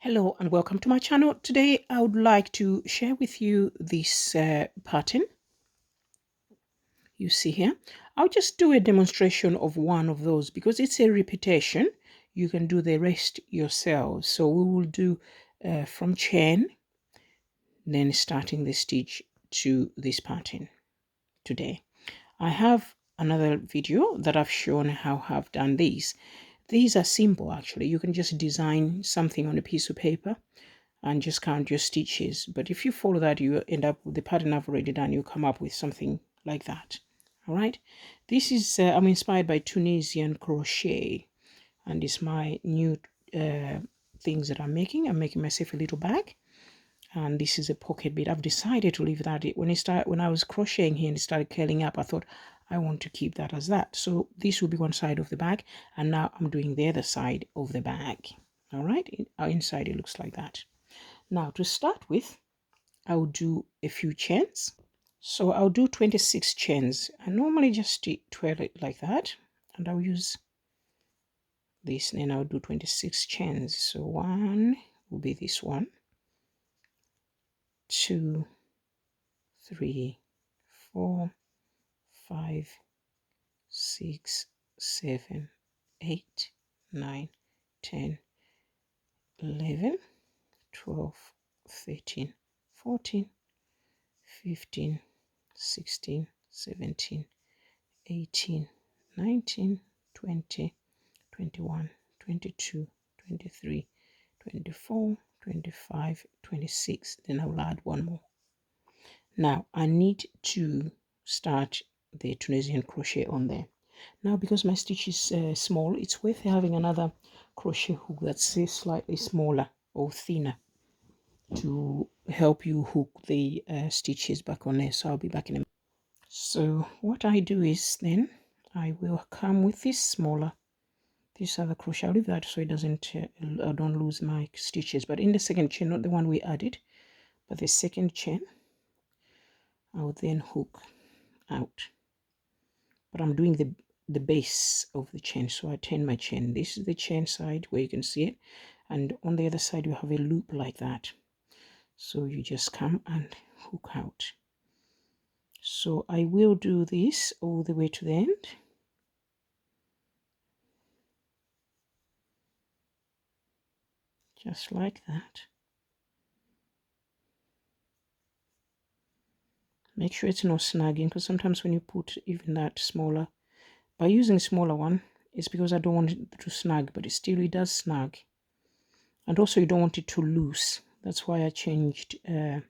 Hello and welcome to my channel. Today I would like to share with you this pattern you see here. I'll just do a demonstration of one of those because it's a repetition. You can do the rest yourself. So we will do from chain, then starting the stitch to this pattern today. I have another video that I've shown how I've done these. These are simple actually. You can just design something on a piece of paper and just count your stitches. But if you follow that, you end up with the pattern I've already done. You come up with something like that. All right. This is, I'm inspired by Tunisian crochet, and it's my new things that I'm making. I'm making myself a little bag, and this is a pocket bit. I've decided to leave that. When I was crocheting here and it started curling up, I thought I want to keep that as that. So this will be one side of the bag, and now I'm doing the other side of the bag. All right. Inside it looks like that. Now to start with, I'll do a few chains. So I'll do 26 chains. I normally just twirl it like that, and I'll use this, and then I'll do 26 chains. So one will be this one, 2, 3, 4, 5, 6, 7, 8, 9, 10, 11, 12, 13, 14, 15, 16, 17, 18, 19, 20, 21, 22, 23, 24, 25, 26. Then I'll add one more. Now I need to start the Tunisian crochet on there. Now because my stitch is small, it's worth having another crochet hook that's slightly smaller or thinner to help you hook the stitches back on there. So I'll be back in a minute. So what I do is then I will come with this other crochet. I'll leave that so it doesn't, I don't lose my stitches. But in the second chain, not the one we added, but the second chain, I will then hook out. But I'm doing the base of the chain, so I turn my chain. This is the chain side where you can see it, and on the other side you have a loop like that. So you just come and hook out. So I will do this all the way to the end. Just like that. Make sure it's not snagging, because sometimes when you put even that smaller, by using smaller one, it's because I don't want it to snag, but it does snag. And also you don't want it to loose. That's why I changed the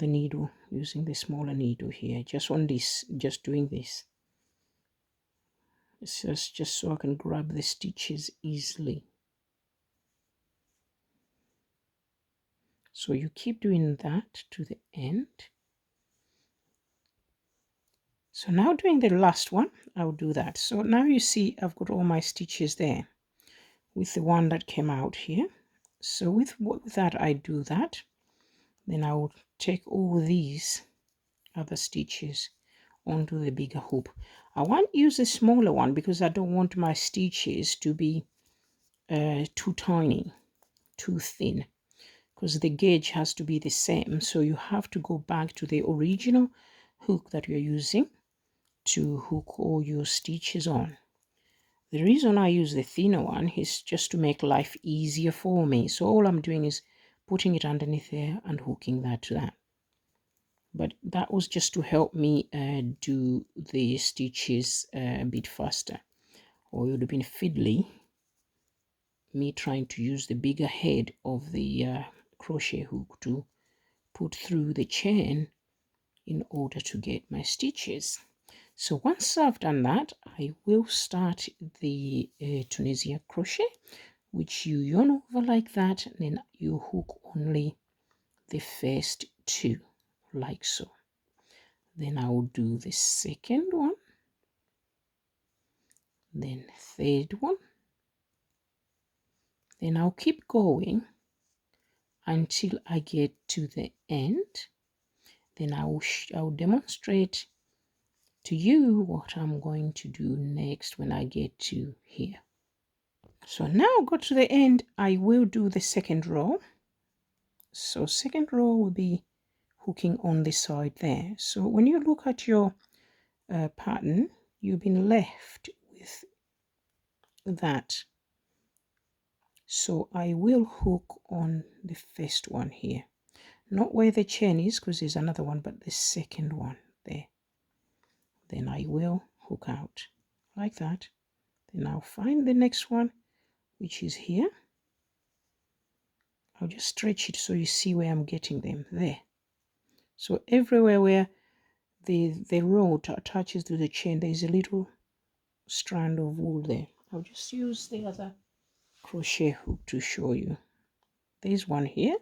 needle, using the smaller needle here, just on this, just doing this. It's just so I can grab the stitches easily. So you keep doing that to the end. So now doing the last one, I'll do that. So now you see I've got all my stitches there with the one that came out here. So with that I do that. Then I will take all these other stitches onto the bigger hoop. I won't use a smaller one because I don't want my stitches to be too tiny, too thin, because the gauge has to be the same. So you have to go back to the original hook that you're using to hook all your stitches on. The reason I use the thinner one is just to make life easier for me. So all I'm doing is putting it underneath there and hooking that to that. But that was just to help me do the stitches a bit faster. Or it would have been fiddly, me trying to use the bigger head of the crochet hook to put through the chain in order to get my stitches. So once I've done that, I will start the Tunisian crochet, which you yarn over like that, and then you hook only the first two, like so. Then I will do the second one, then third one, then I'll keep going until I get to the end. Then I will demonstrate to you what I'm going to do next when I get to here. So now go to the end. I will do the second row. So second row will be hooking on the side there. So when you look at your pattern, you've been left with that. So I will hook on the first one here, not where the chain is because there's another one, but the second one there. Then I will hook out like that. Then I'll find the next one, which is here. I'll just stretch it so you see where I'm getting them there. So everywhere where the row attaches to the chain, there's a little strand of wool there. I'll just use the other crochet hook to show you. There's one here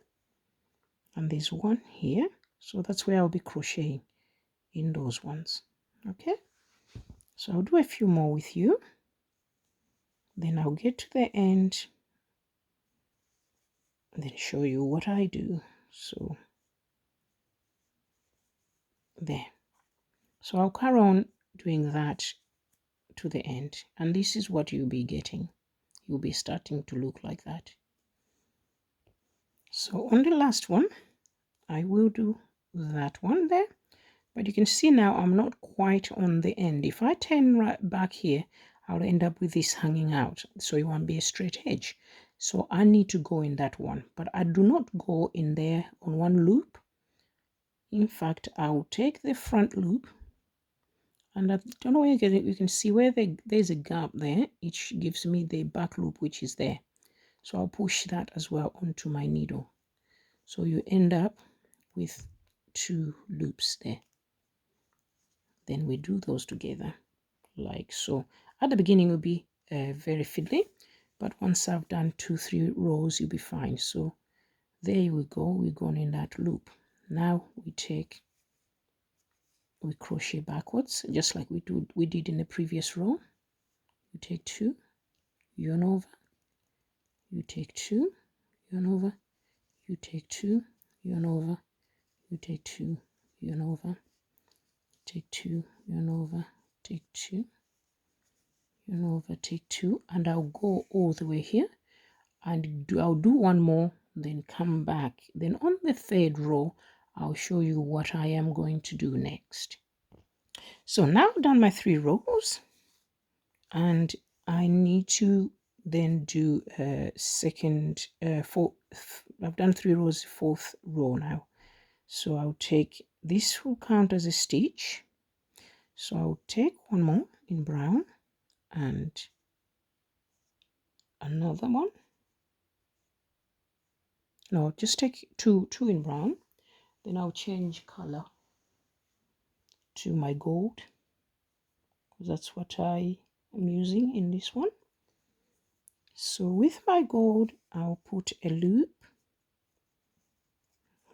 and there's one here. So that's where I'll be crocheting in those ones. Okay, so I'll do a few more with you. Then I'll get to the end and then show you what I do. So there. So I'll carry on doing that to the end, and this is what you'll be getting. You'll be starting to look like that. So on the last one, I will do that one there, but you can see now I'm not quite on the end. If I turn right back here, I'll end up with this hanging out, so it won't be a straight edge. So I need to go in that one, but I do not go in there on one loop. In fact, I'll take the front loop, and I don't know where you can see where there's a gap there. It gives me the back loop, which is there. So I'll push that as well onto my needle. So you end up with 2 loops there. Then we do those together like so. At the beginning will be very fiddly, but once I've done 2-3 rows, you'll be fine. So there we go. We're going in that loop. Now we crochet backwards just like we did in the previous row. You take 2, yarn over, you take 2, yarn over, you take 2, yarn over, you take 2, yarn over, take 2, yarn over, take 2, yarn over, take 2, and I'll go all the way here, and I'll do one more, then come back. Then on the third row, I'll show you what I am going to do next. So now I've done my 3 rows, and I need to then do fourth. I've done 3 rows, 4th row now. So I'll take this will count as a stitch. So I'll take one more in brown and another one. No, just take two in brown. Then I'll change color to my gold, because that's what I am using in this one. So with my gold, I'll put a loop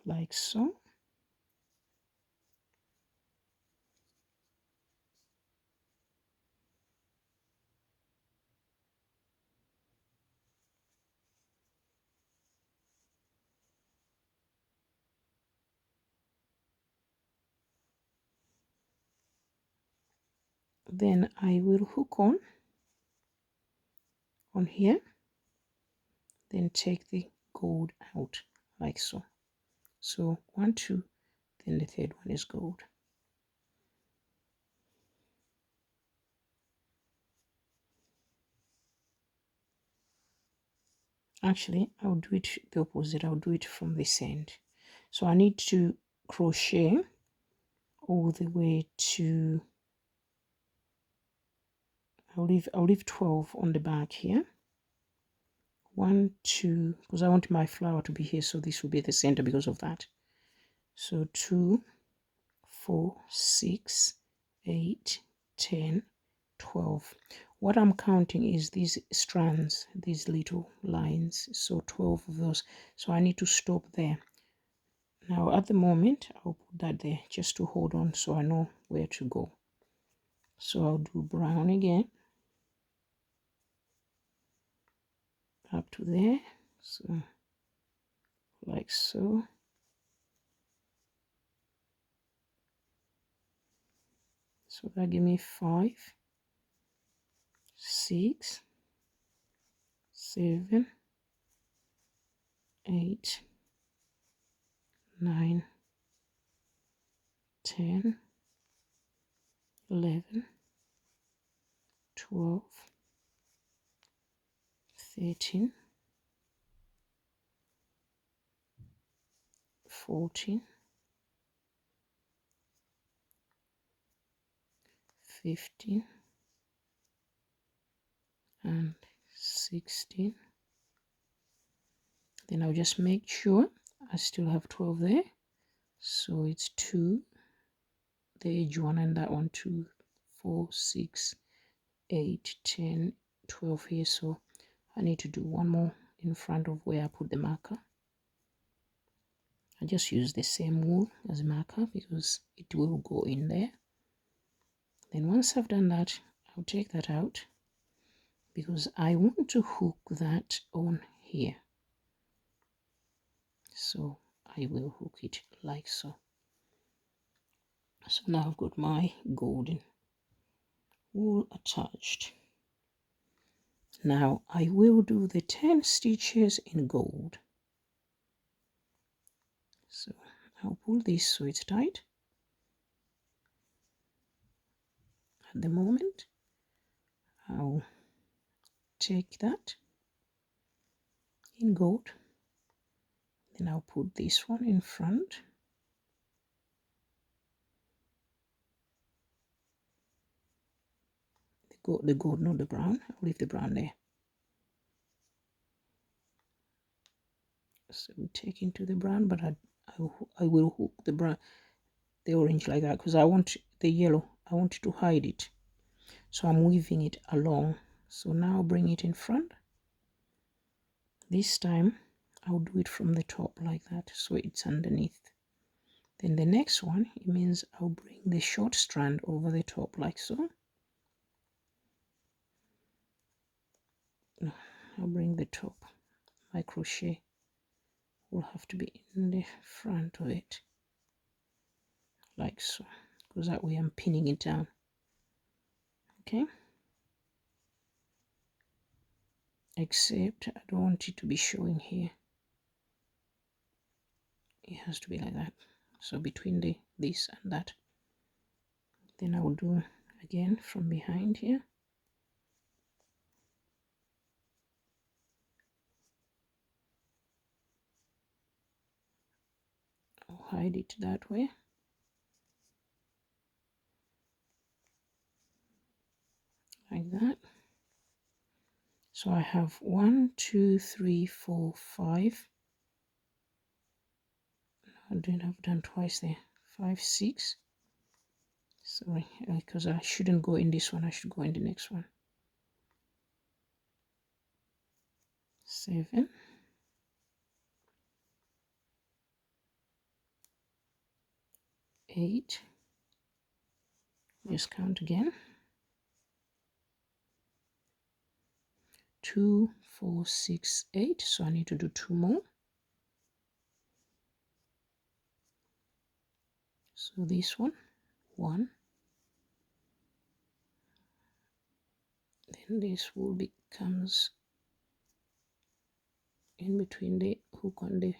like so. Then I will hook on here, then take the gold out like so. So 1, 2, then the third one is gold. Actually, I'll do it the opposite. I'll do it from this end. So I need to crochet all the way to, I'll leave 12 on the back here. 1, 2, because I want my flower to be here, so this will be the center because of that. So 2, 4, 6, 8, 10, 12. What I'm counting is these strands, these little lines, so 12 of those. So I need to stop there. Now at the moment, I'll put that there just to hold on so I know where to go. So I'll do brown again, up to there, so like so. So that give me 5, 6, 7, 8, 9, 10, 11, 12, 13, 14, 15, and 16. Then I'll just make sure I still have 12 there. So it's 2, the edge one, and that one 2, 4, 6, 8, 10, 12 here. So I need to do one more in front of where I put the marker. I just use the same wool as a marker because it will go in there. Then once I've done that, I'll take that out because I want to hook that on here. So I will hook it like so. So now I've got my golden wool attached. Now I will do the 10 stitches in gold. So I'll pull this so it's tight. At the moment, I'll take that in gold. Then I'll put this one in front. The gold, not the brown. I'll leave the brown there. So we take into the brown, but I will hook the brown, the orange like that because I want the yellow. I want to hide it. So I'm weaving it along. So now bring it in front. This time I'll do it from the top like that, so it's underneath. Then the next one, it means I'll bring the short strand over the top like so. I'll bring the top. My crochet will have to be in the front of it like so, because that way I'm pinning it down. Okay, except I don't want it to be showing here. It has to be like that, so between this and that. Then I will do again from behind here. I'll hide it that way. Like that. So I have 1, 2, 3, 4, 5. I didn't have done twice there. 5, 6. Sorry, because I shouldn't go in this one. I should go in the next one. 7. 8. Just count again. 2, 4, 6, 8. So I need to do 2 more. So this one, 1. Then this wool becomes in between the hook on the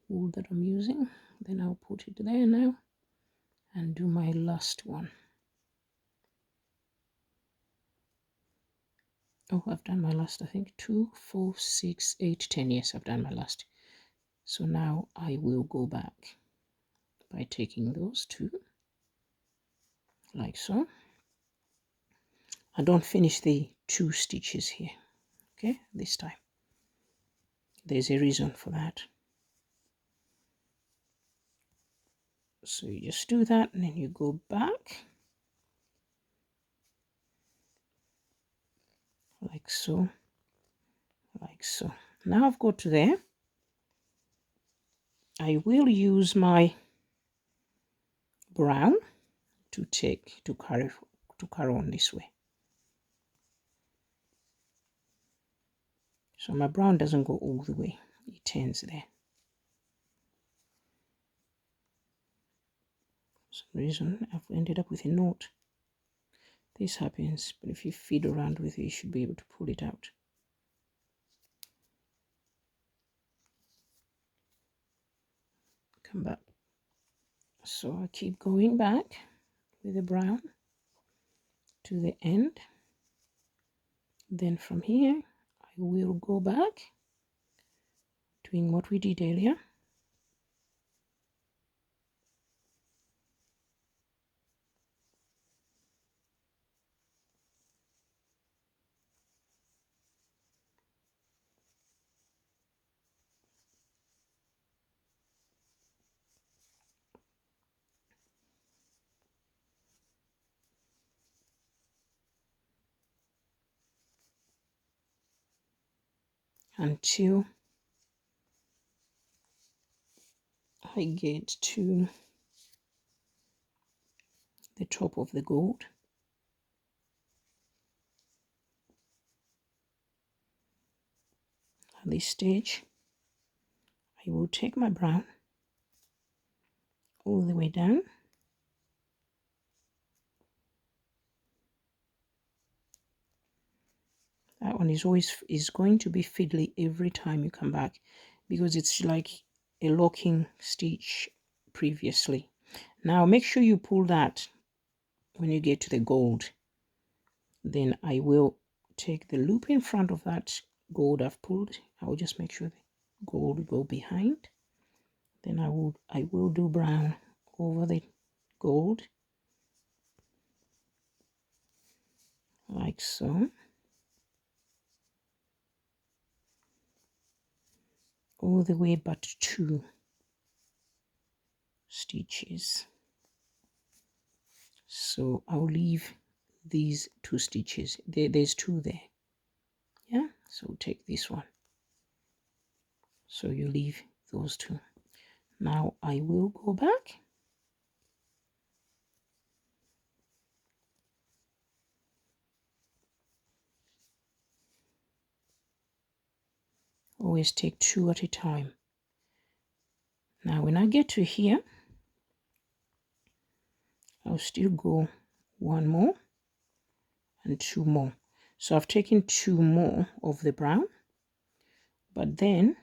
wool that I'm using. Then I'll put it there now and do my last one. Oh, I've done my last, I think 2, 4, 6, 8, 10. Yes, I've done my last. So now I will go back by taking those 2 like so. I don't finish the 2 stitches here, okay, this time. There's a reason for that. So you just do that and then you go back like so, like so. Now I've got to there. I will use my brown to carry on this way. So my brown doesn't go all the way, it ends there. For some reason I've ended up with a knot. This happens, but if you feed around with it, you should be able to pull it out. come back. So I keep going back with the brown to the end. Then from here I will go back doing what we did earlier. Until I get to the top of the gold. At this stage, I will take my brown all the way down. That one is going to be fiddly every time you come back because it's like a locking stitch previously. Now make sure you pull that when you get to the gold. Then I will take the loop in front of that gold I've pulled. I will just make sure the gold go behind. Then I will do brown over the gold like so. All the way but 2 stitches. So I'll leave these 2 stitches. There's 2 there. Yeah, so take this one. So you leave those 2. Now I will go back. Always take 2 at a time. Now when I get to here, I'll still go 1 more and 2 more. So I've taken 2 more of the brown, but then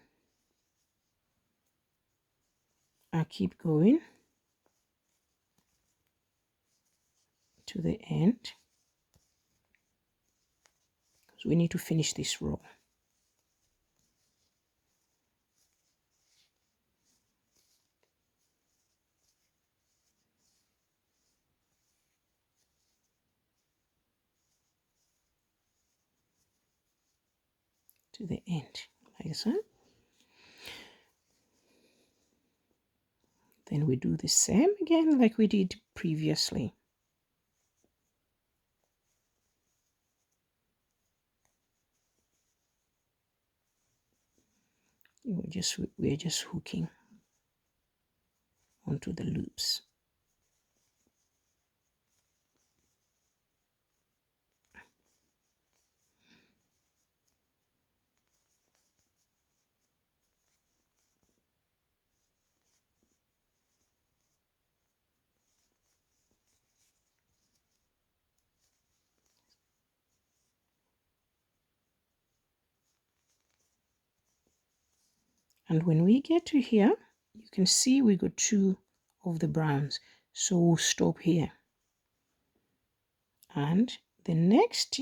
I keep going to the end because we need to finish this row. To the end, like so. Then we do the same again like we did previously. We're just hooking onto the loops. And when we get to here, you can see we got 2 of the browns. So we'll stop here. And the next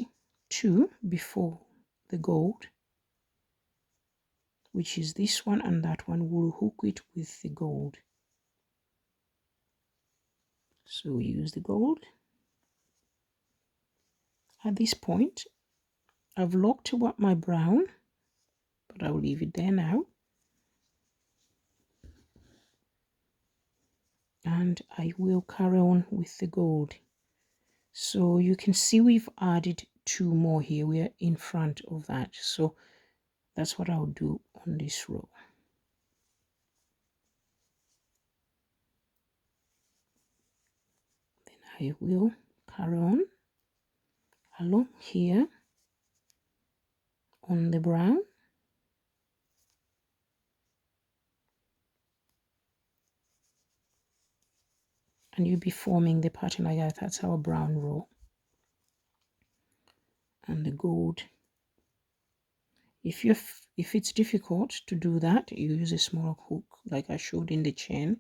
2 before the gold, which is this one and that one, we'll hook it with the gold. So we use the gold. At this point, I've locked up my brown, but I'll leave it there now. And I will carry on with the gold. So you can see we've added 2 more here. We are in front of that. So that's what I'll do on this row. Then I will carry on along here on the brown. And you'll be forming the pattern like that. That's our brown row. And the gold If it's difficult to do that, you use a small hook like I showed in the chain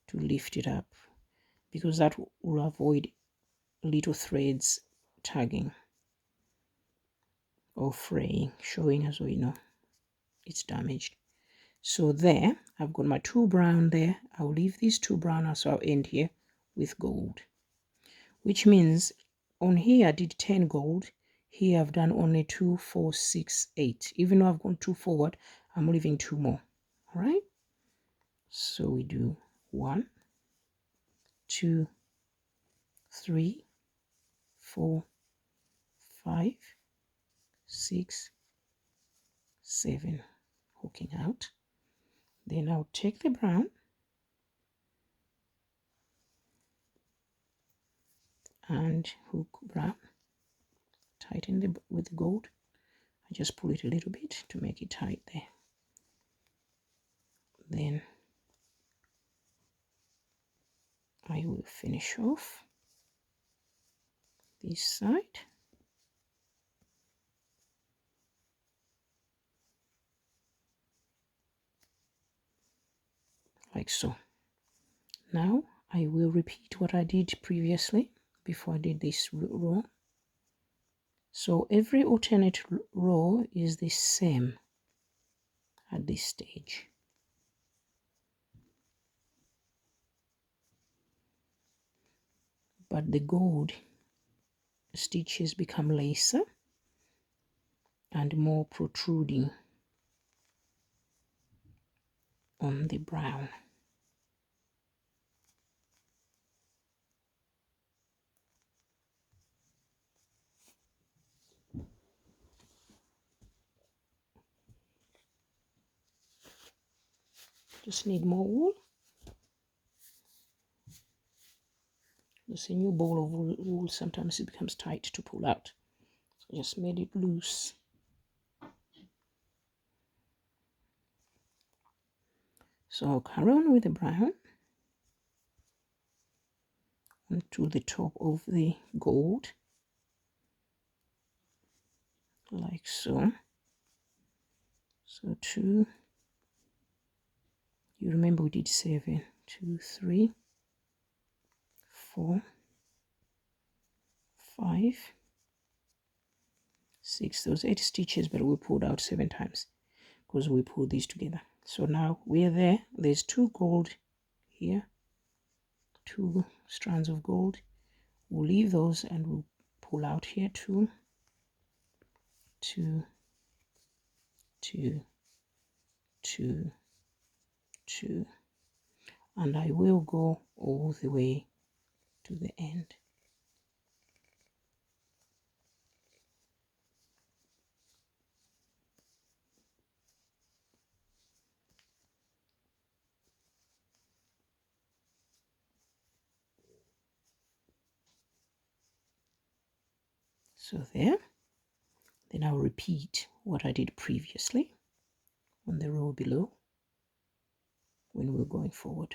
to lift it up, because that will avoid little threads tagging or fraying, showing as we know it's damaged. So there, I've got my 2 brown there. I'll leave these 2 brown, so I'll end here with gold, which means on here I did 10 gold. Here I've done only 2, 4, 6, 8. Even though I've gone 2 forward, I'm leaving 2 more. All right. So we do 1, 2, 3, 4, 5, 6, 7, hooking out. Then I'll take the brown and hook brown, tighten with the gold. I just pull it a little bit to make it tight there. Then I will finish off this side. Like so. Now I will repeat what I did previously before I did this row. So every alternate row is the same at this stage. But the gold stitches become lacer and more protruding on the brown. Just need more wool. Just a new ball of wool, sometimes it becomes tight to pull out. So I just made it loose. So I'll carry on with the brown onto the top of the gold, like so. So 2, you remember we did 7, 2, 3, 4, 5, 6, those 8 stitches, but we pulled out 7 times because we pulled these together. So now we're there. There's 2 gold here, 2 strands of gold. We'll leave those and we'll pull out here 2, 2, 2, 2, 2, and I will go all the way to the end. So there, then I'll repeat what I did previously on the row below when we're going forward.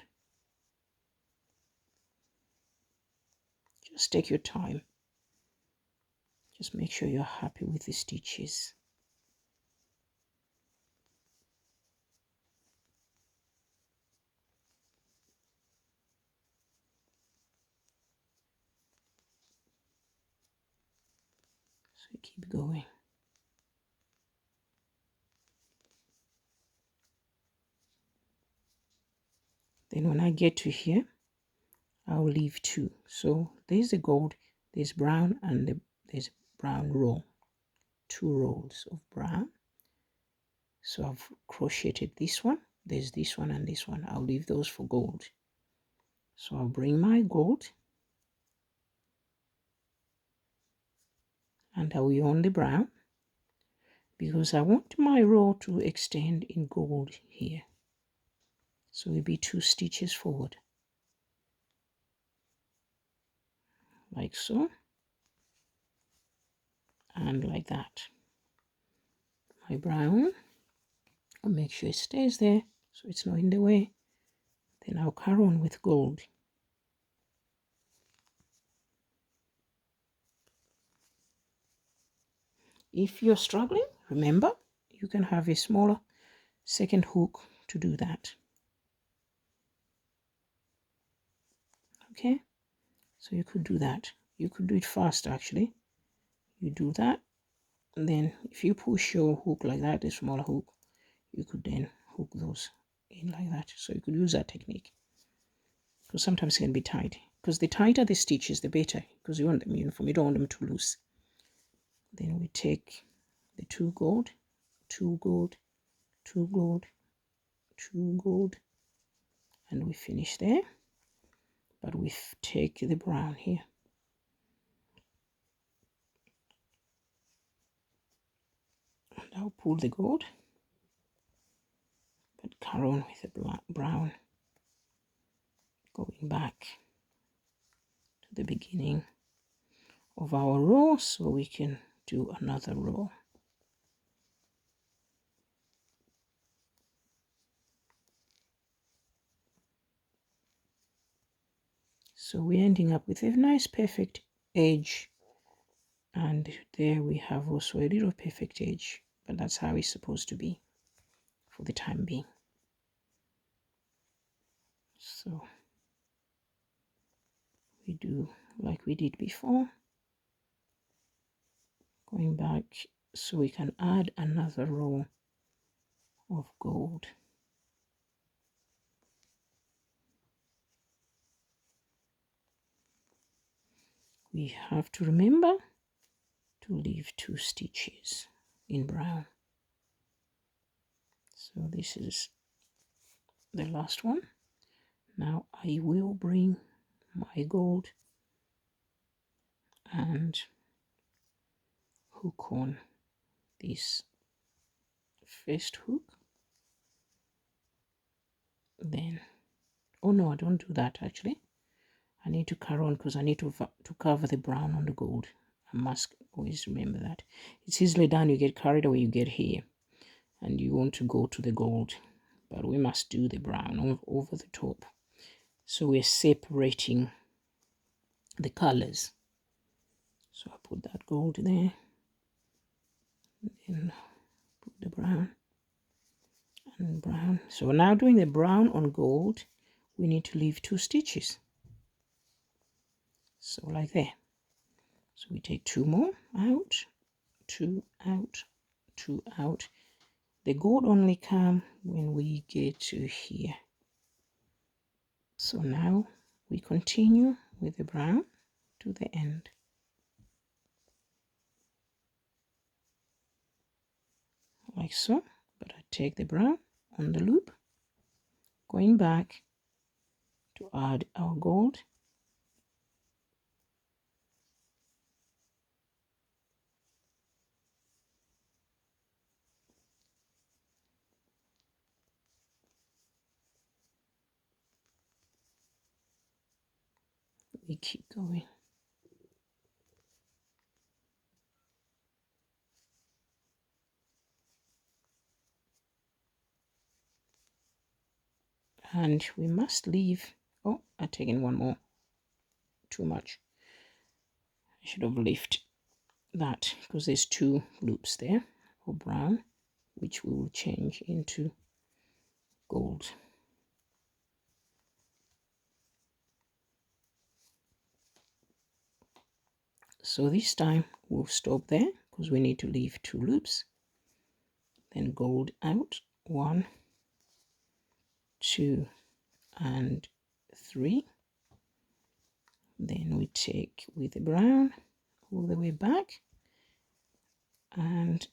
Just take your time. Just make sure you're happy with the stitches. So keep going. Then when I get to here, I'll leave 2. So there's the gold, there's brown, and there's brown roll. 2 rolls of brown. So I've crocheted this one, there's this one and this one. I'll leave those for gold. So I'll bring my gold and I will yarn the brown because I want my row to extend in gold here. So it'll be 2 stitches forward, like so, and like that. My brown, I'll make sure it stays there so it's not in the way. Then I'll carry on with gold. If you're struggling, remember you can have a smaller second hook to do that. Okay, so you could do that. You could do it fast actually. You do that, and then if you push your hook like that, the smaller hook, you could then hook those in like that. So you could use that technique, because sometimes it can be tight, because the tighter the stitches the better, because you want them uniform, you don't want them too loose. Then we take the 2 gold, 2 gold, 2 gold, 2 gold, and we finish there. But we take the brown here, and I'll pull the gold, but carry on with the brown, going back to the beginning of our row so we can do another row. So we're ending up with a nice perfect edge, and there we have also a little perfect edge, but that's how it's supposed to be for the time being. So we do like we did before, going back so we can add another row of gold. We have to remember to leave 2 stitches in brown. So this is the last one. Now I will bring my gold and hook on this first hook. Then, oh no, I don't do that actually. I need to carry on because I need to cover the brown on the gold. I must always remember that. It's easily done. You get carried away, you get here, and you want to go to the gold, but we must do the brown over the top. So we're separating the colors. So I put that gold there, and then put the brown and brown. So we're now doing the brown on gold. We need to leave 2 stitches. So like there. So we take 2 more out, 2 out, 2 out. The gold only come when we get to here. So now we continue with the brown to the end. Like so, but I take the brown on the loop, going back to add our gold. We keep going. And we must leave, oh, I've taken one more, too much. I should have left that because there's 2 loops there for brown, which we will change into gold. So this time we'll stop there because we need to leave 2 loops. Then gold out, 1, 2, and 3. Then we take with the brown all the way back, and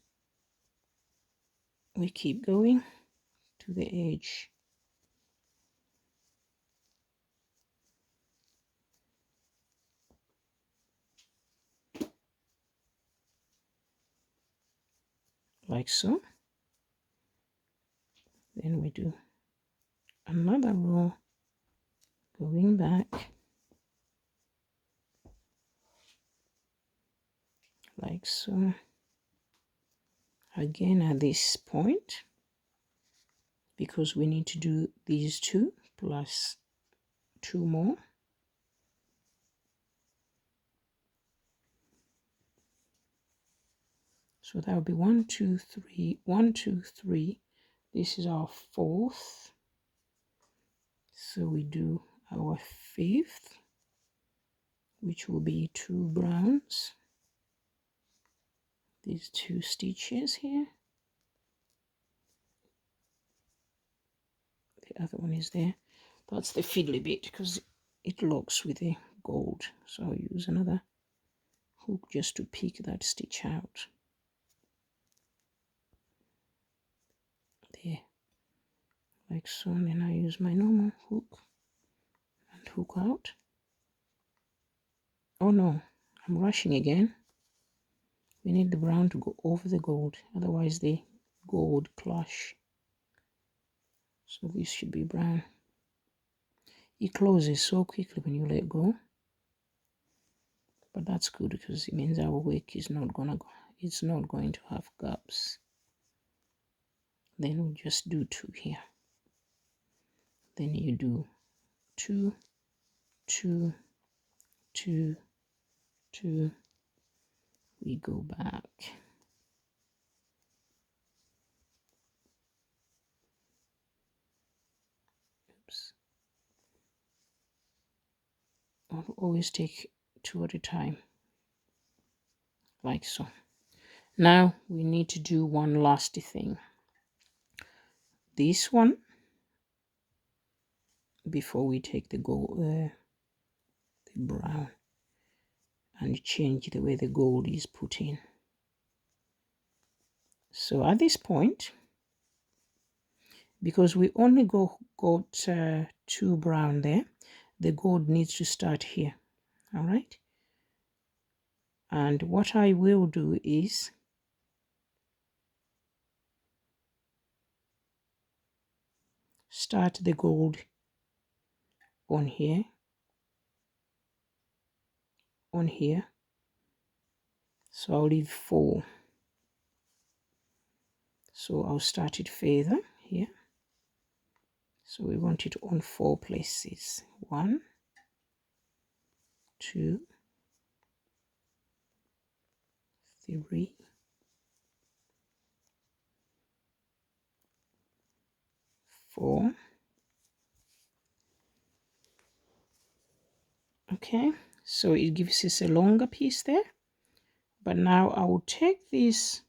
we keep going to the edge. Like so. Then we do another row going back like so. Again at this point, because we need to do these 2 plus 2 more. So So that would be 1, 2, 3, 1, 2, 3. This is our fourth. So we do our fifth, which will be 2 browns. These 2 stitches here. The other one is there. That's the fiddly bit because it locks with the gold. So I'll use another hook just to pick that stitch out. There, like so. And then I use my normal hook and hook out. Oh no, I'm rushing again. We need the brown to go over the gold, otherwise the gold clash. So this should be brown. It closes so quickly when you let go, but that's good because it means our work is not gonna go. It's not going to have gaps. Then we just do 2 here. Then you do 2, 2, 2, 2. We go back. Oops. I'll always take 2 at a time, like so. Now we need to do one last thing. This one, before we take the gold, the brown, and change the way the gold is put in. So at this point, because we only got 2 brown there, the gold needs to start here. All right. And what I will do is start the gold on here, on here. So I'll leave 4. So I'll start it further here. So we want it on 4 places. 1, 2, 3, 4. Okay, so it gives us a longer piece there. But now I will take this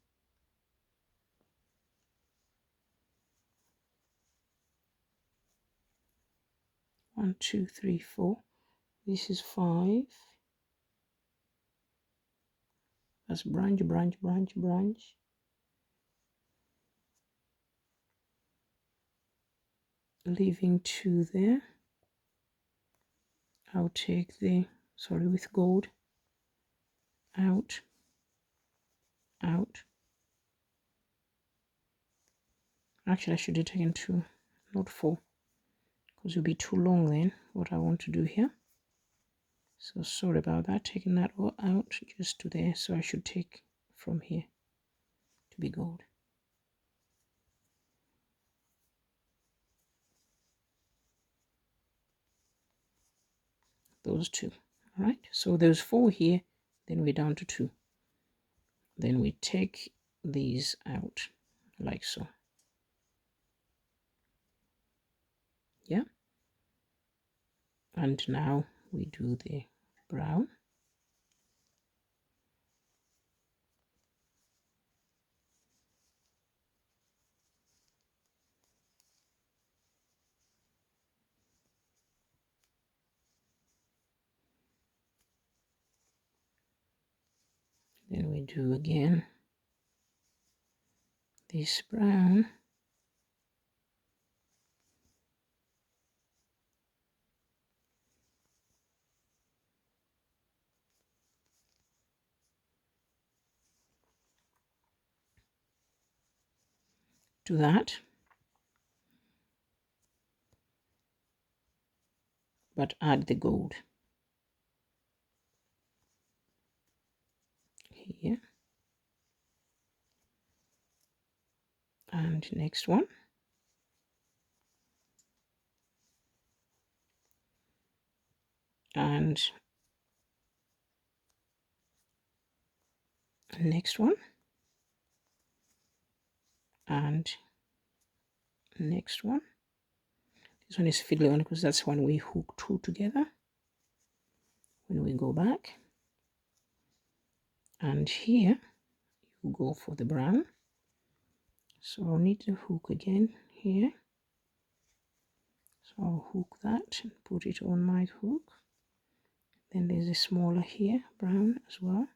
one, 2, 3, 4. This is 5. That's branch, branch, branch, branch. Leaving 2 there. I'll take the, sorry, with gold, out, out. Actually, I should have taken 2, not 4, because it will be too long then, what I want to do here. So sorry about that, taking that all out just to there. So I should take from here to be gold. Those 2. All right, so there's 4 here, then we're down to 2. Then we take these out like so. Yeah, and now we do the brown. Then we do again this brown. Do that, but add the gold here. And next one. And next one. and next one. This one is fiddly one because that's when we hook two together. When we go back, and here you go for the brown. So I'll need to hook again here. So I'll hook that and put it on my hook. Then there's a smaller here, brown as well.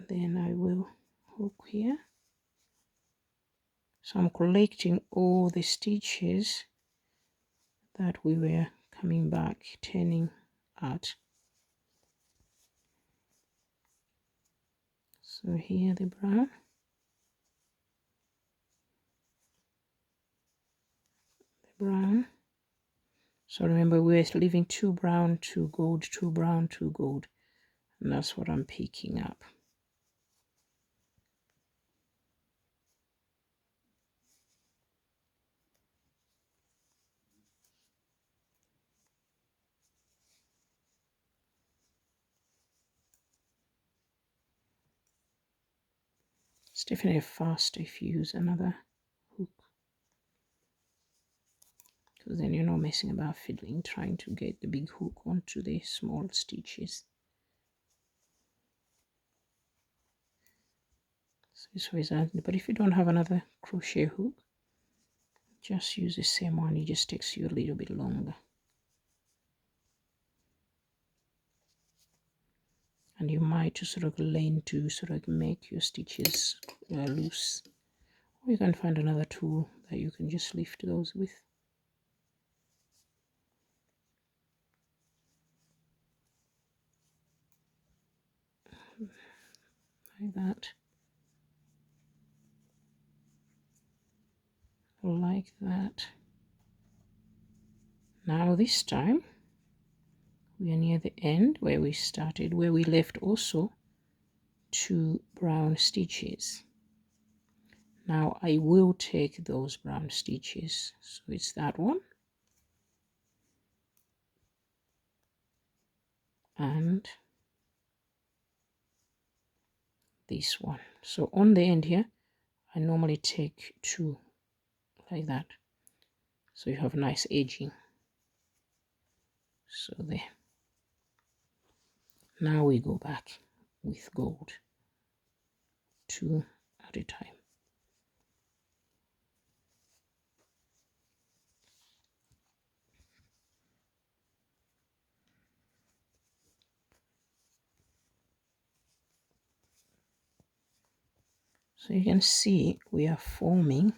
Then I will hook here. So I'm collecting all the stitches that we were coming back, turning at. So here the brown. The brown. So remember we're leaving 2 brown, 2 gold, 2 brown, 2 gold. And that's what I'm picking up. It's definitely faster if you use another hook, because then you're not messing about fiddling, trying to get the big hook onto the small stitches. So this way is handy, but if you don't have another crochet hook, just use the same one. It just takes you a little bit longer. And you might just sort of learn to sort of make your stitches loose. Or you can find another tool that you can just lift those with. Like that. Like that. Now this time we are near the end where we started, where we left also 2 brown stitches. Now I will take those brown stitches, so it's that one and this one. So on the end here I normally take 2 like that, so you have nice edging. So there. Now we go back with gold, 2 at a time. So you can see we are forming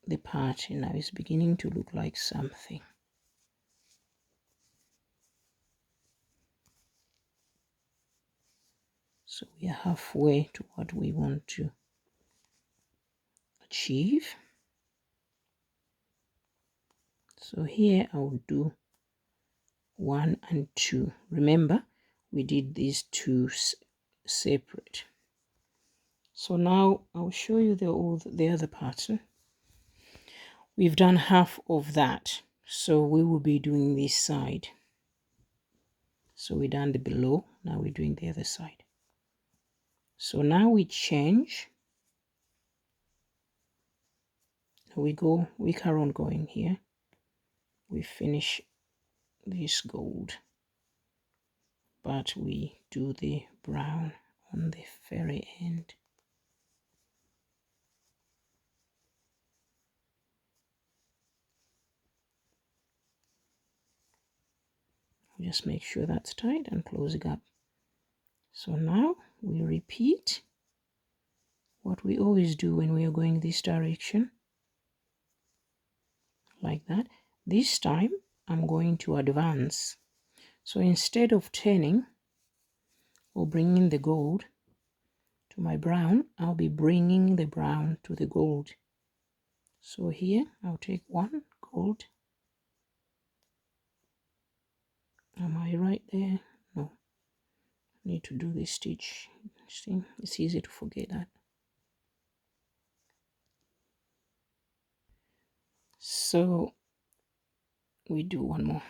the pattern now. It's beginning to look like something. So we are halfway to what we want to achieve. So here I'll do 1 and 2. Remember, we did these 2 separate. So now I'll show you the other pattern. We've done half of that, so we will be doing this side. So we done the below, now we're doing the other side. So now we change. We carry on going here. We finish this gold, but we do the brown on the very end. Just make sure that's tight and close it up. So now we repeat what we always do when we are going this direction, like that. This time I'm going to advance. So instead of turning or bringing the gold to my brown, I'll be bringing the brown to the gold. So here I'll take 1 gold. Am I right there? No. I need to do this stitch. See, it's easy to forget that. So we do 1 more.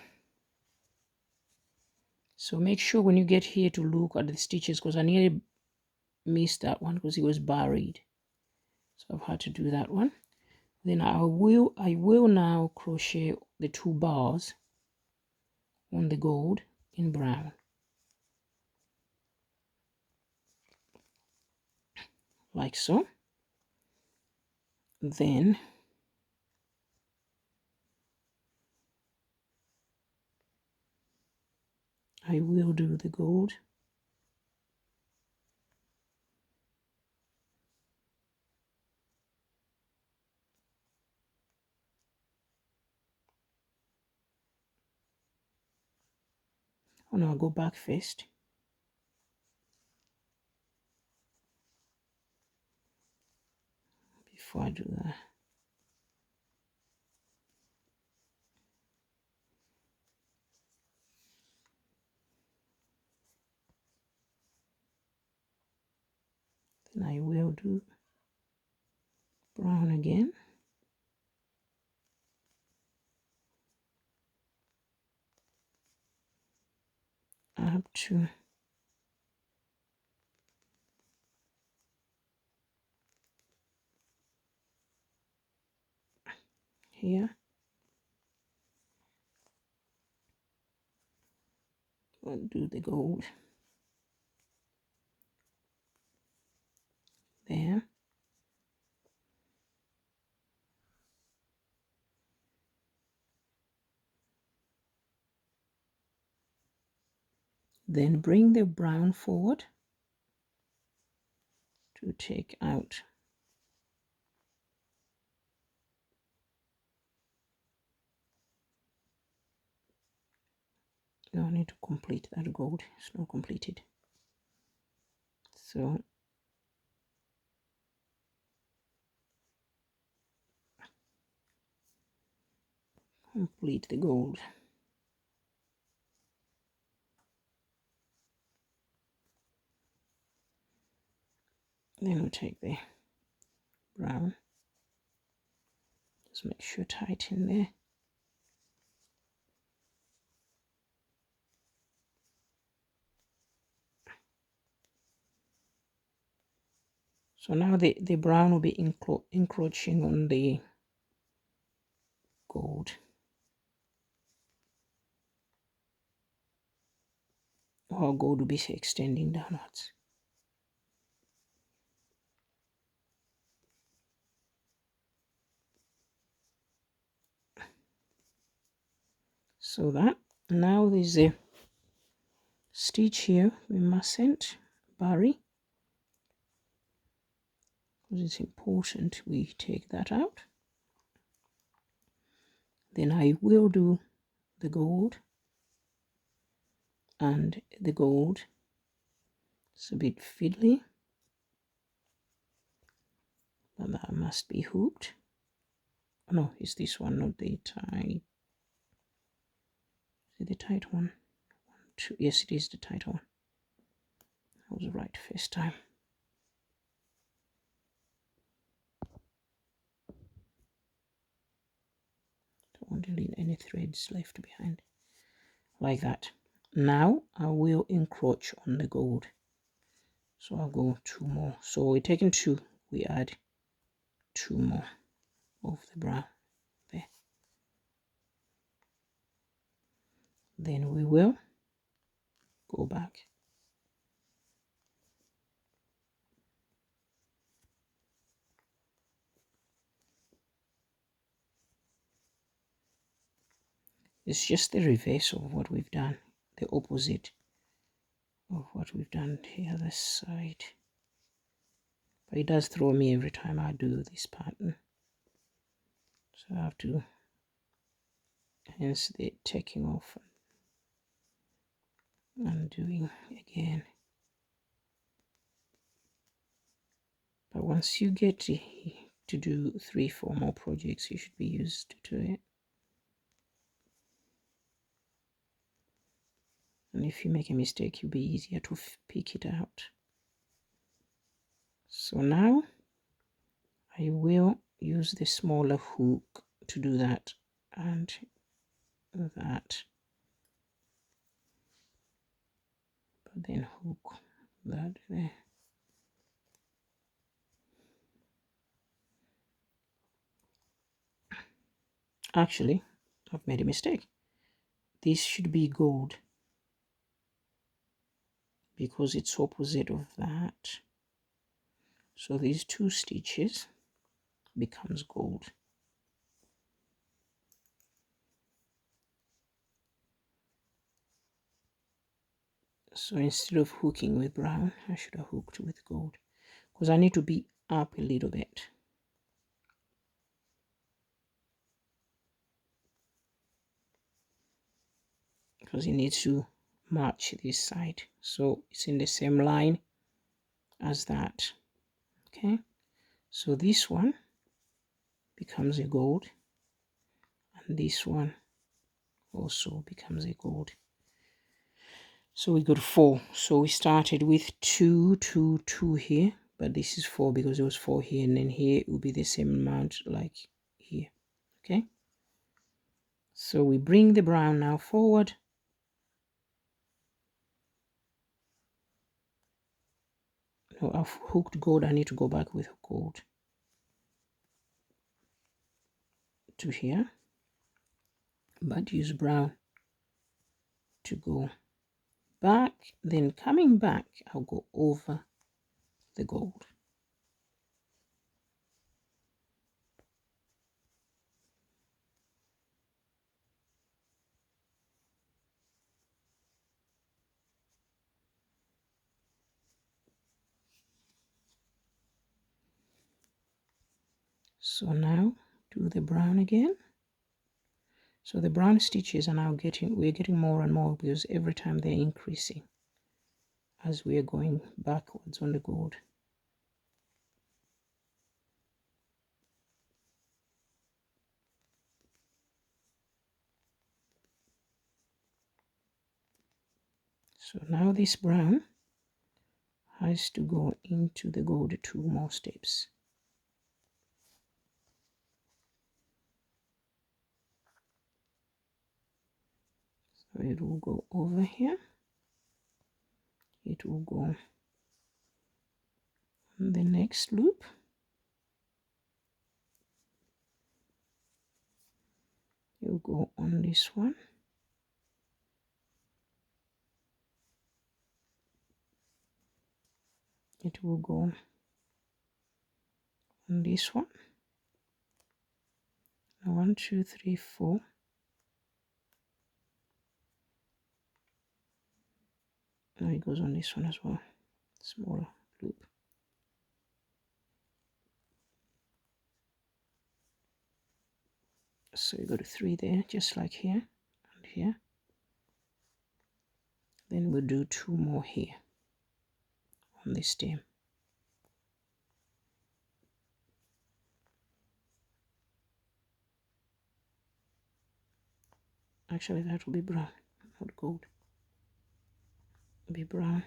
So make sure when you get here to look at the stitches, because I nearly missed that one because it was buried, so I've had to do that one. Then I will now crochet the 2 bars on the gold in brown, like so. Then I will do the gold. Oh no, I'll go back first. Before I do that. Then I will do brown again. Up to here. I'll do the gold there. Then bring the brown forward to take out now. I need to complete that gold, it's not completed. So complete the gold. Then we'll take the brown, just make sure tight in there. So now the brown will be encroaching on the gold, or gold will be extending downwards. So that now there's a stitch here we mustn't bury, because it's important we take that out. Then I will do the gold, and the gold it's a bit fiddly, but that must be hooped. Oh, no, it's this one, not the tight. Is it the tight one? 1, 2. Yes, it is the tight one. I was right first time. Don't want to leave any threads left behind. Like that. Now I will encroach on the gold. So I'll go 2 more. So we're taking 2. We add 2 more of the brown there. Then we will go back. It's just the reverse of what we've done, the opposite of what we've done the other side. But it does throw me every time I do this pattern. So I have to, hence the taking off and doing again. But once you get to do 3-4 more projects, you should be used to it. And if you make a mistake, it'll be easier to pick it out. So now I will use the smaller hook to do that and that, but then hook that there. Actually, I've made a mistake. This should be gold because it's opposite of that. So these 2 stitches becomes gold. So instead of hooking with brown, I should have hooked with gold because I need to be up a little bit. Because it needs to match this side. So it's in the same line as that. Okay. So this one becomes a gold. And this one also becomes a gold. So we got 4. So we started with 2, 2, 2 here, but this is 4 because it was 4 here, and then here it will be the same amount like here. Okay. So we bring the brown now forward. No, I've hooked gold. I need to go back with gold to here, but use brown to go back. Then coming back, I'll go over the gold. So now do the brown again. So the brown stitches are now we're getting more and more because every time they're increasing as we are going backwards on the gold. So now this brown has to go into the gold 2 more steps. So it will go over here. It will go on the next loop. It will go on this one. It will go on this one. 1, 2, 3, 4. Now it goes on this one as well. Smaller loop. So you go to 3 there, just like here and here. Then we'll do 2 more here on this stem. Actually, that will be brown, not gold. It'll be brown.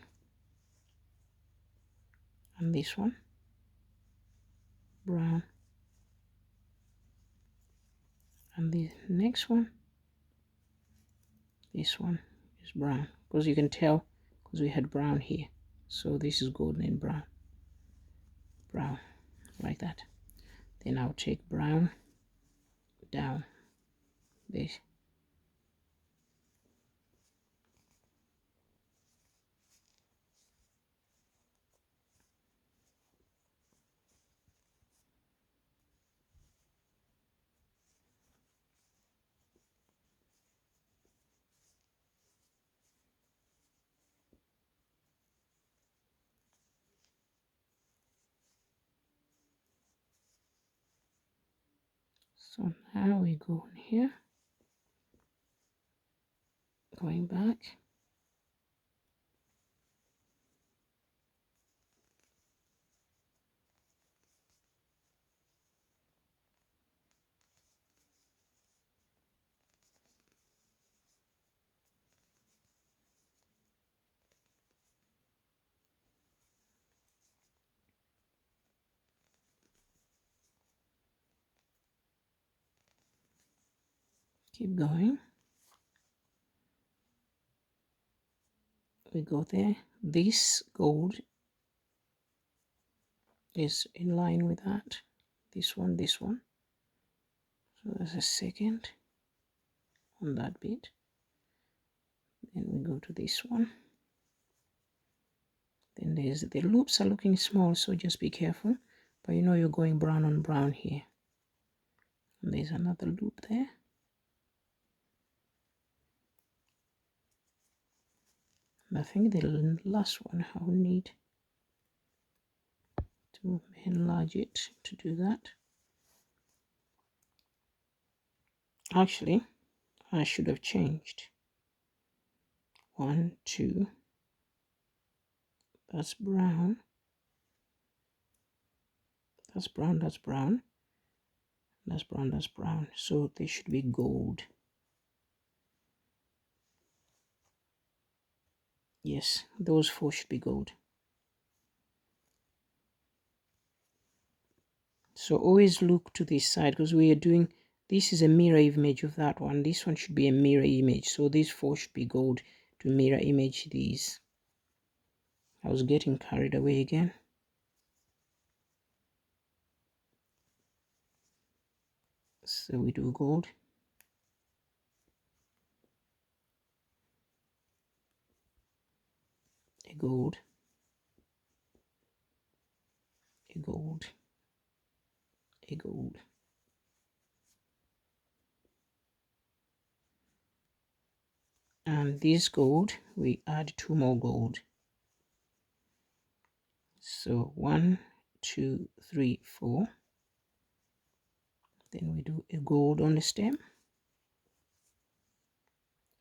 And this one, brown. And the next one, this one is brown. Because you can tell, because we had brown here. So this is golden and brown. Brown, like that. Then I'll take brown down this. So now we go in here, going back. Keep going. We go there. This gold is in line with that. This one, this one. So there's a second on that bit. Then we go to this one. Then there's the loops are looking small, so just be careful. But you know you're going brown on brown here. And there's another loop there. And I think the last one I will need to enlarge it to do that. Actually, I should have changed. 1, 2. That's brown. That's brown, that's brown. That's brown, that's brown. So they should be gold. Yes, those 4 should be gold. So always look to this side because we are doing, this is a mirror image of that one. This one should be a mirror image. So these 4 should be gold to mirror image these. I was getting carried away again. So we do gold. A gold. A gold. A gold. And this gold, we add 2 more gold. So 1, 2, 3, 4. Then we do a gold on the stem.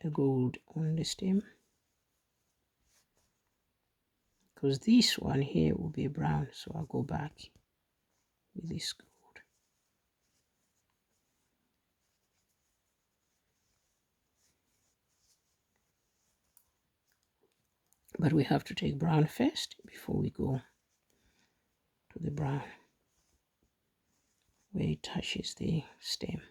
A gold on the stem. Because this one here will be brown, so I'll go back with this gold. But we have to take brown first before we go to the brown where it touches the stem.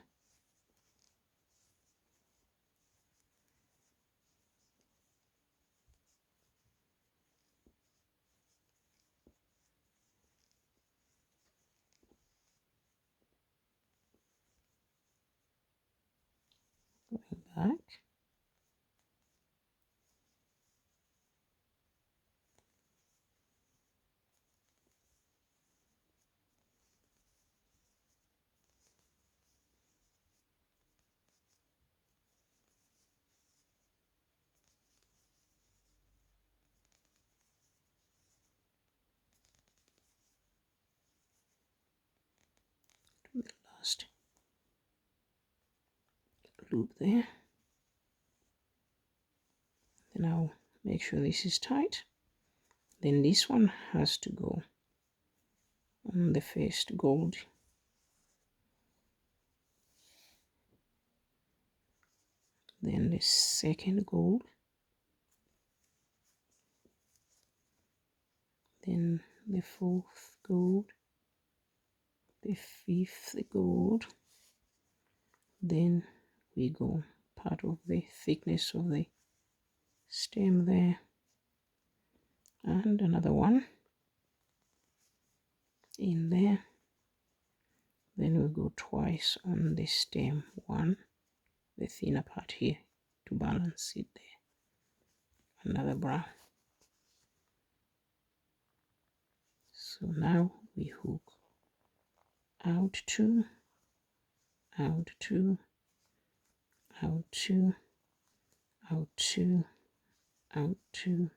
Going back. To the last loop there. Then I'll make sure this is tight. Then this one has to go on the first gold. Then the second gold. Then the 4th gold. The 5th gold. Then we go part of the thickness of the stem there. And another one in there. Then we go twice on the stem, one, the thinner part here to balance it there. Another brown. So now we hook out 2, out 2, out 2, out 2, out 2,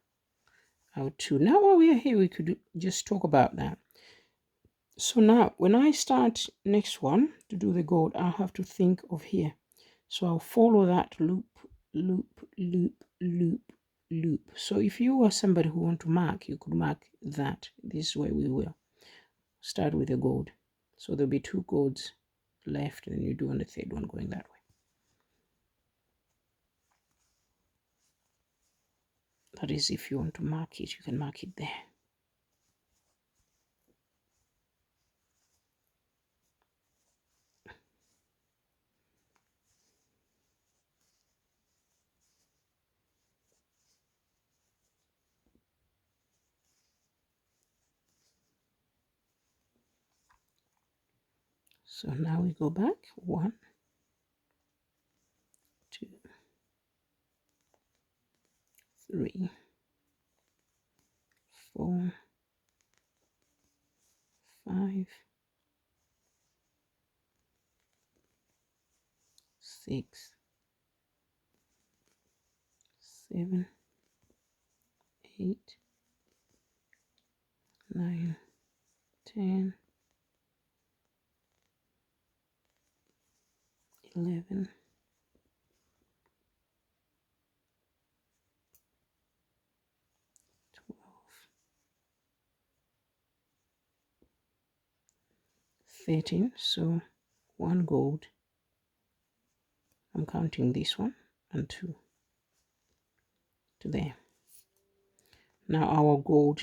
out 2. Now while we are here, we could just talk about that. So now when I start next one to do the gold, I have to think of here. So I'll follow that loop, loop, loop, loop, loop. So if you are somebody who want to mark, you could mark that. This way we will start with the gold. So there'll be 2 golds left, and then you do on the 3rd one going that way. That is, if you want to mark it, you can mark it there. So now we go back 1, 2, 3, 4, 5, 6, 7, 8, 9, 10, 11, 12, 13. So 1 gold. I'm counting this one and 2 to there. Now our gold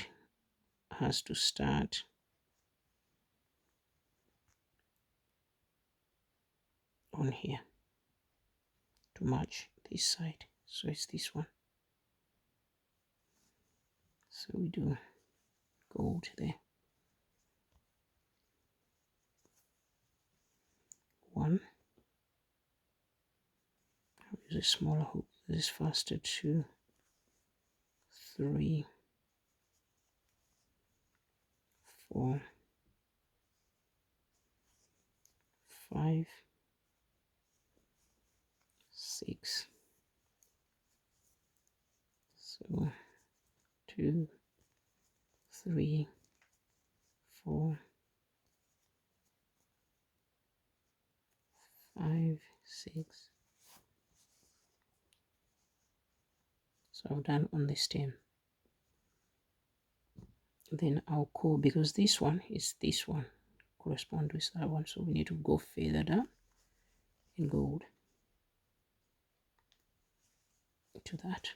has to start on here to match this side. So it's this one. So we do gold there. 1. I'll use a smaller hook. This is faster. 2, 3, 4, 5, 6. So 2, 3, 4, 5, 6. So I've done on the stem. Then I'll call, because this one is this one, correspond with that one. So we need to go further down in gold to that.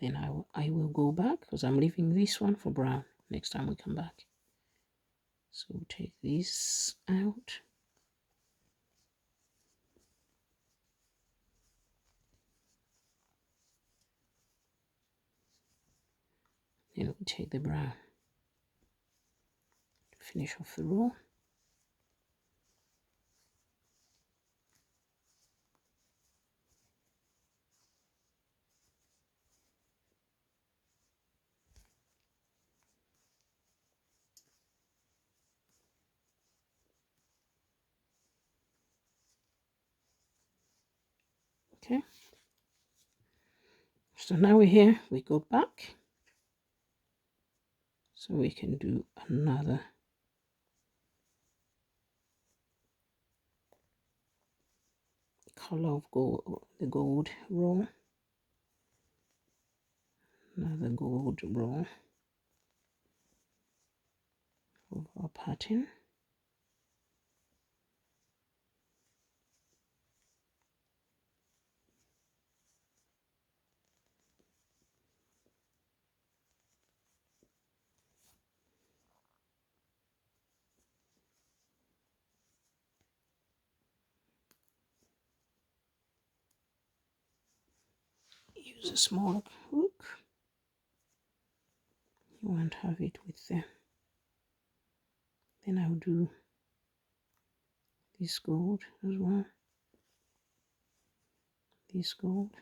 Then I will go back because I'm leaving this one for brown next time we come back. So we'll take this out. Then we'll take the brown to finish off the row. Okay. So now we're here, we go back. So we can do another color of gold, the gold row, another gold row of our pattern. Use a small hook. You won't have it with them. Then I'll do this gold as well. This gold.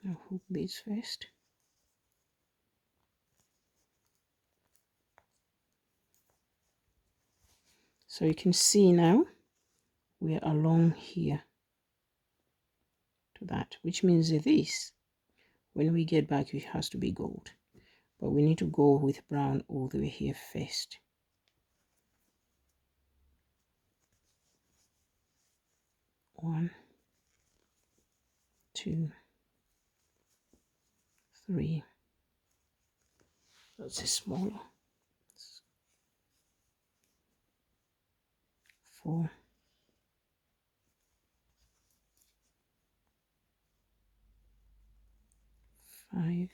I'll hook this first. So you can see now we're along here to that, which means that this, when we get back, it has to be gold. But we need to go with brown all the way here first. One, 2, 3. That's a smaller. 4, 5,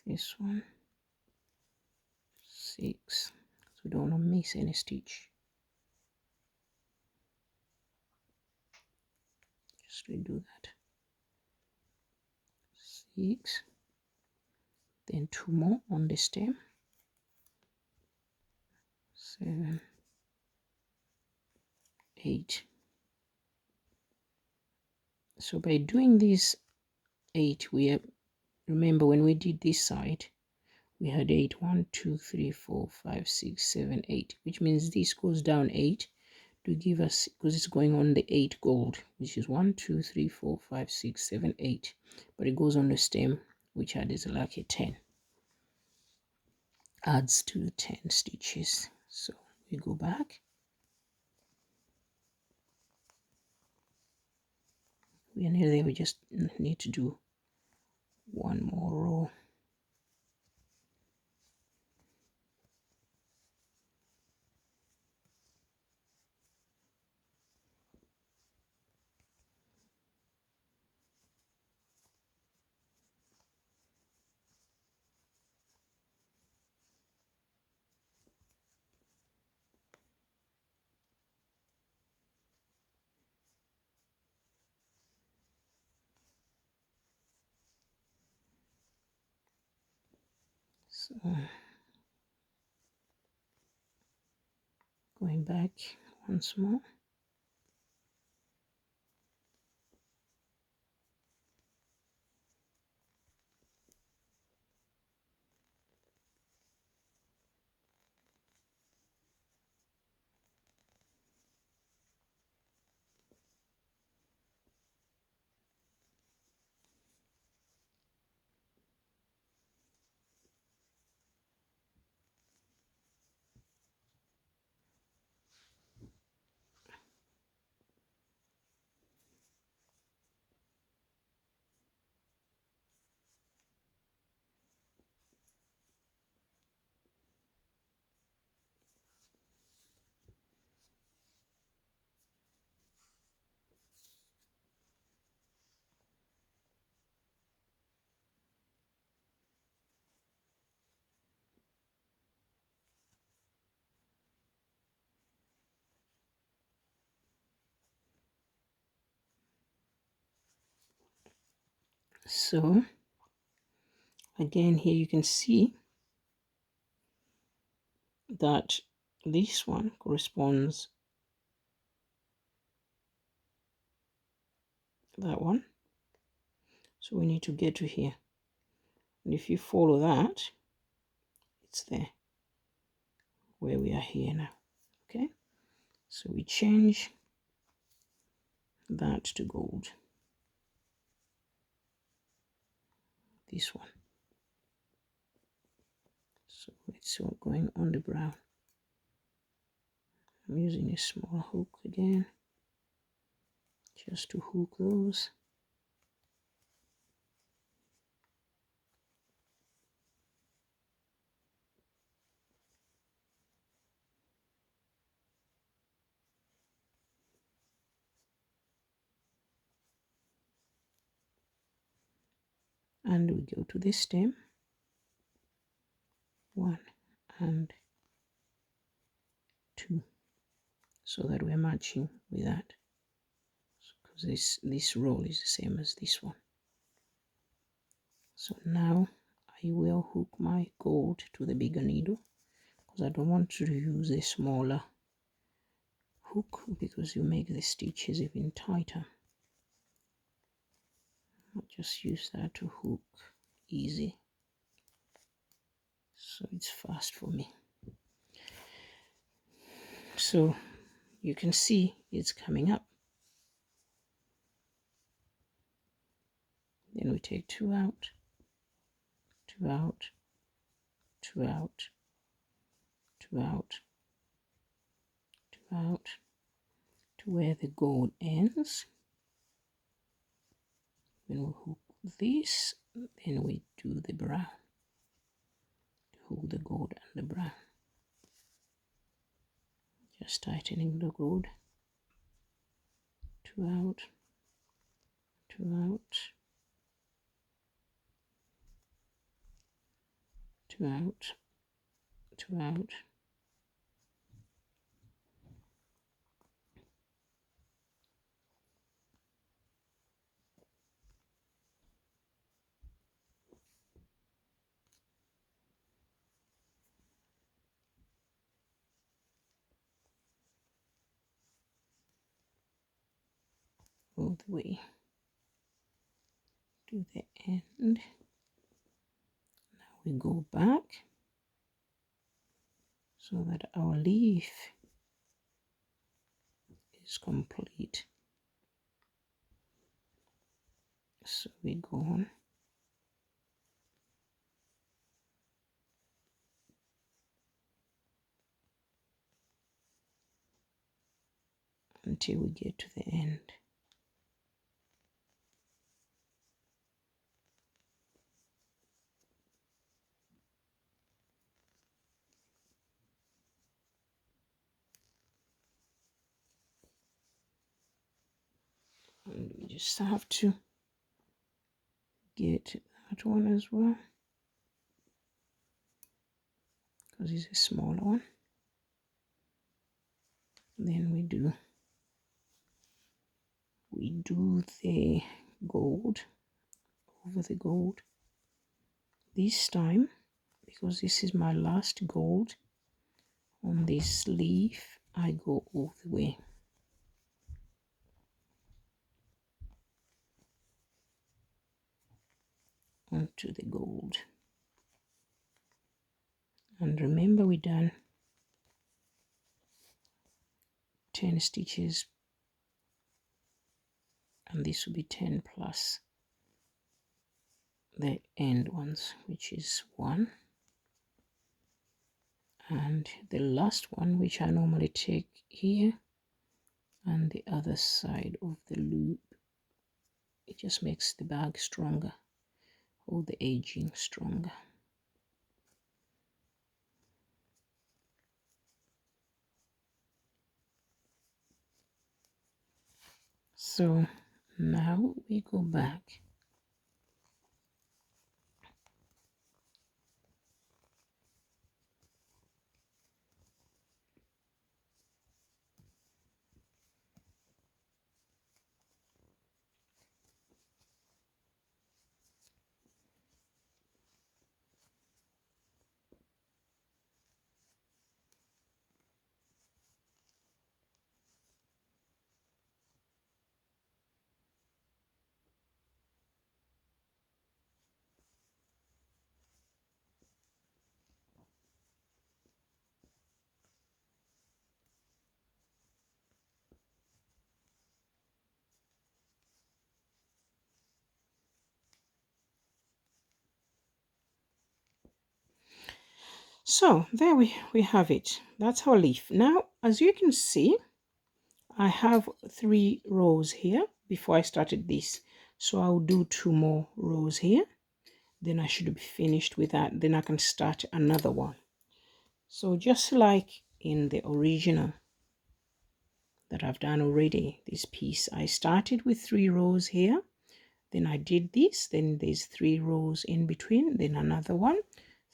this one, 6. So we don't want to miss any stitch. Just redo that. 6, then 2 more on the stem, 7, 8. So by doing this 8, we have, remember when we did this side, we had 8, 1, 2, 3, 4, 5, 6, 7, 8, which means this goes down 8 to give us, because it's going on the 8 gold, which is 1, 2, 3, 4, 5, 6, 7, 8, but it goes on the stem, which adds like a 10, adds to the 10 stitches. So we go back, we are near there, we just need to do one more row. So going back once more. So again, here you can see that this one corresponds that one, so we need to get to here, and if you follow that, it's there where we are here now. Okay, so we change that to gold, this one. So it's all going on the brown. I'm using a small hook again just to hook those. And we go to the stem, 1 and 2, so that we're matching with that, because this roll is the same as this one. So now I will hook my gold to the bigger needle, because I don't want to use a smaller hook, because you make the stitches even tighter. I'll just use that to hook easy, so it's fast for me. So you can see it's coming up. Then we take 2 out, 2 out, 2 out, 2 out, 2 out, to where the gold ends. When we hook this, then we do the brown, hook the gold and the brown, just tightening the gold. 2 out, 2 out, 2 out, 2 out, all the way to the end. Now we go back so that our leaf is complete. So we go on until we get to the end. And we just have to get that one as well, because it's a smaller one. Then we do the gold over the gold. This time, because this is my last gold on this leaf, I go all the way. Onto the gold. And remember, we done 10 stitches, and this will be 10 plus the end ones, which is 1, and the last one, which I normally take here and the other side of the loop. It just makes the bag stronger, or the edging stronger. So now we go back So there we have it. That's our leaf. Now, as you can see, I have 3 rows here before I started this. So I'll do 2 more rows here. Then I should be finished with that. Then I can start another one. So just like in the original that I've done already, this piece, I started with 3 rows here. Then I did this. Then there's 3 rows in between. Then another one.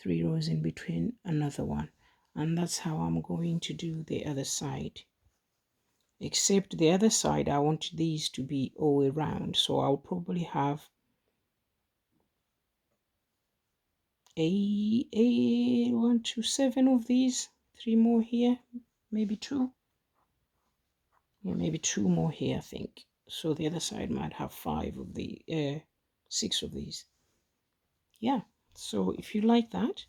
3 rows in between, another one. And that's how I'm going to do the other side. Except the other side, I want these to be all around. So I'll probably have a 1, 2, 7 of these. 3 more here, maybe 2. Yeah, maybe 2 more here, I think. So the other side might have 5 of the 6 of these. Yeah. So if you like that,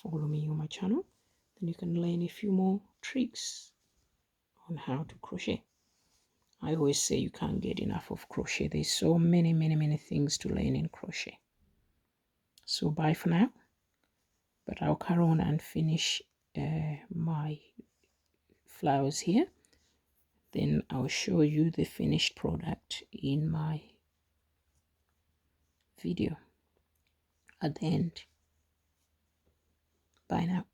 follow me on my channel. Then you can learn a few more tricks on how to crochet. I always say you can't get enough of crochet. There's so many things to learn in crochet. So bye for now. But I'll carry on and finish my flowers here. Then I'll show you the finished product in my video at the end. Bye now.